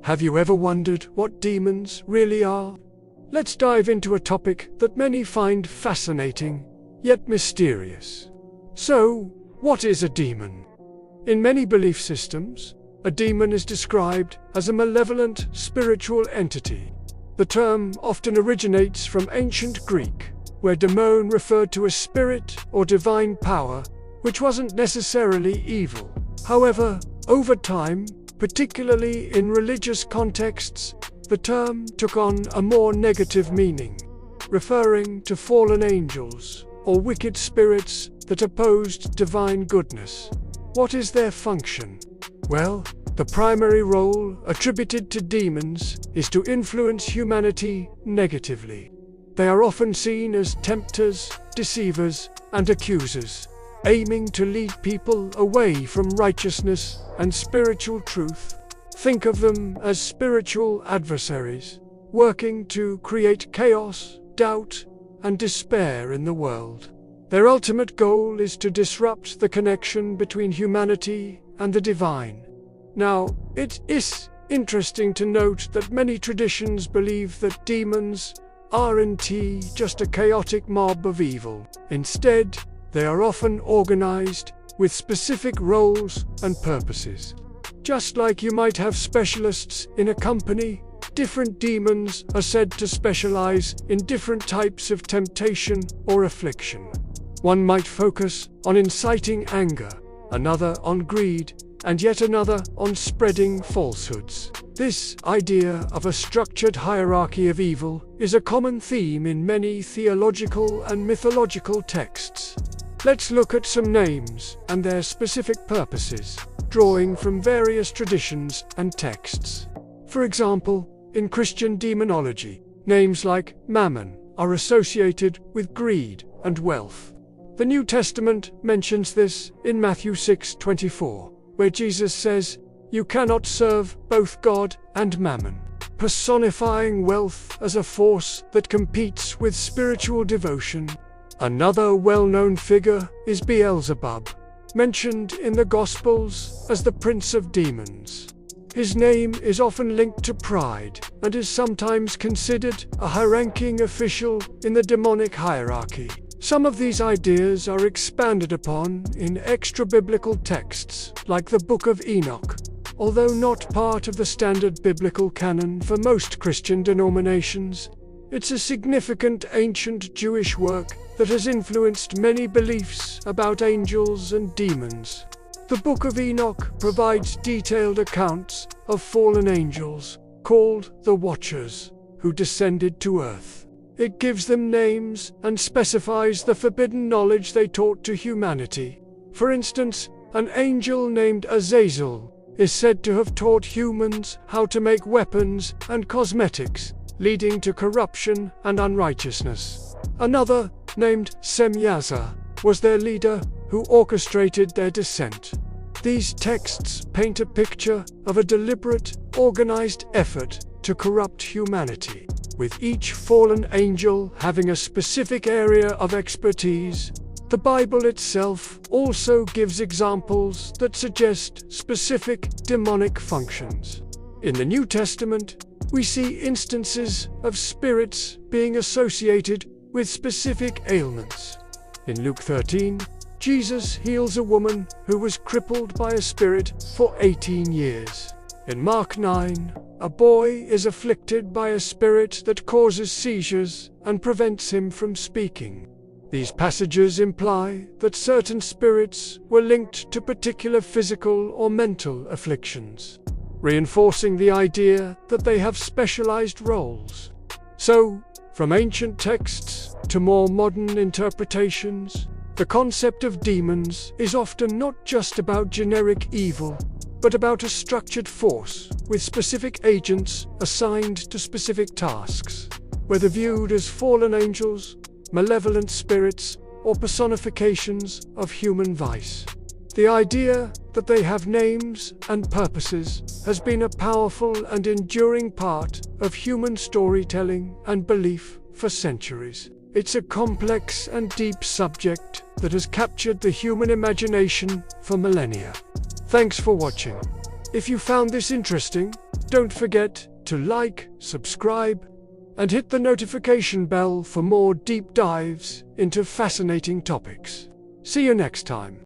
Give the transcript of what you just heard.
Have you ever wondered what demons really are? Let's dive into a topic that many find fascinating, yet mysterious. So, what is a demon? In many belief systems, a demon is described as a malevolent spiritual entity. The term often originates from ancient Greek, where daemon referred to a spirit or divine power, which wasn't necessarily evil. However, over time, particularly in religious contexts, the term took on a more negative meaning, referring to fallen angels or wicked spirits that opposed divine goodness. What is their function? Well, the primary role attributed to demons is to influence humanity negatively. They are often seen as tempters, deceivers, and accusers, aiming to lead people away from righteousness and spiritual truth. Think of them as spiritual adversaries, working to create chaos, doubt, and despair in the world. Their ultimate goal is to disrupt the connection between humanity and the divine. Now, it is interesting to note that many traditions believe that demons aren't just a chaotic mob of evil. Instead, they are often organized with specific roles and purposes. Just like you might have specialists in a company, different demons are said to specialize in different types of temptation or affliction. One might focus on inciting anger, another on greed, and yet another on spreading falsehoods. This idea of a structured hierarchy of evil is a common theme in many theological and mythological texts. Let's look at some names and their specific purposes, drawing from various traditions and texts. For example, in Christian demonology, names like Mammon are associated with greed and wealth. The New Testament mentions this in Matthew 6:24, where Jesus says, "You cannot serve both God and Mammon," personifying wealth as a force that competes with spiritual devotion. Another well-known figure is Beelzebub, mentioned in the Gospels as the Prince of Demons. His name is often linked to pride and is sometimes considered a high-ranking official in the demonic hierarchy. Some of these ideas are expanded upon in extra-biblical texts, like the Book of Enoch. Although not part of the standard biblical canon for most Christian denominations, it's a significant ancient Jewish work that has influenced many beliefs about angels and demons. The Book of Enoch provides detailed accounts of fallen angels, called the Watchers, who descended to earth. It gives them names and specifies the forbidden knowledge they taught to humanity. For instance, an angel named Azazel is said to have taught humans how to make weapons and cosmetics, leading to corruption and unrighteousness. Another, named Semyaza, was their leader who orchestrated their descent. These texts paint a picture of a deliberate, organized effort to corrupt humanity, with each fallen angel having a specific area of expertise. The Bible itself also gives examples that suggest specific demonic functions. In the New Testament, we see instances of spirits being associated with specific ailments. In Luke 13, Jesus heals a woman who was crippled by a spirit for 18 years. In Mark 9, a boy is afflicted by a spirit that causes seizures and prevents him from speaking. These passages imply that certain spirits were linked to particular physical or mental afflictions, reinforcing the idea that they have specialized roles. So, from ancient texts to more modern interpretations, the concept of demons is often not just about generic evil, but about a structured force with specific agents assigned to specific tasks, whether viewed as fallen angels, malevolent spirits, or personifications of human vice. The idea that they have names and purposes has been a powerful and enduring part of human storytelling and belief for centuries. It's a complex and deep subject that has captured the human imagination for millennia. Thanks for watching. If you found this interesting, don't forget to like, subscribe, and hit the notification bell for more deep dives into fascinating topics. See you next time.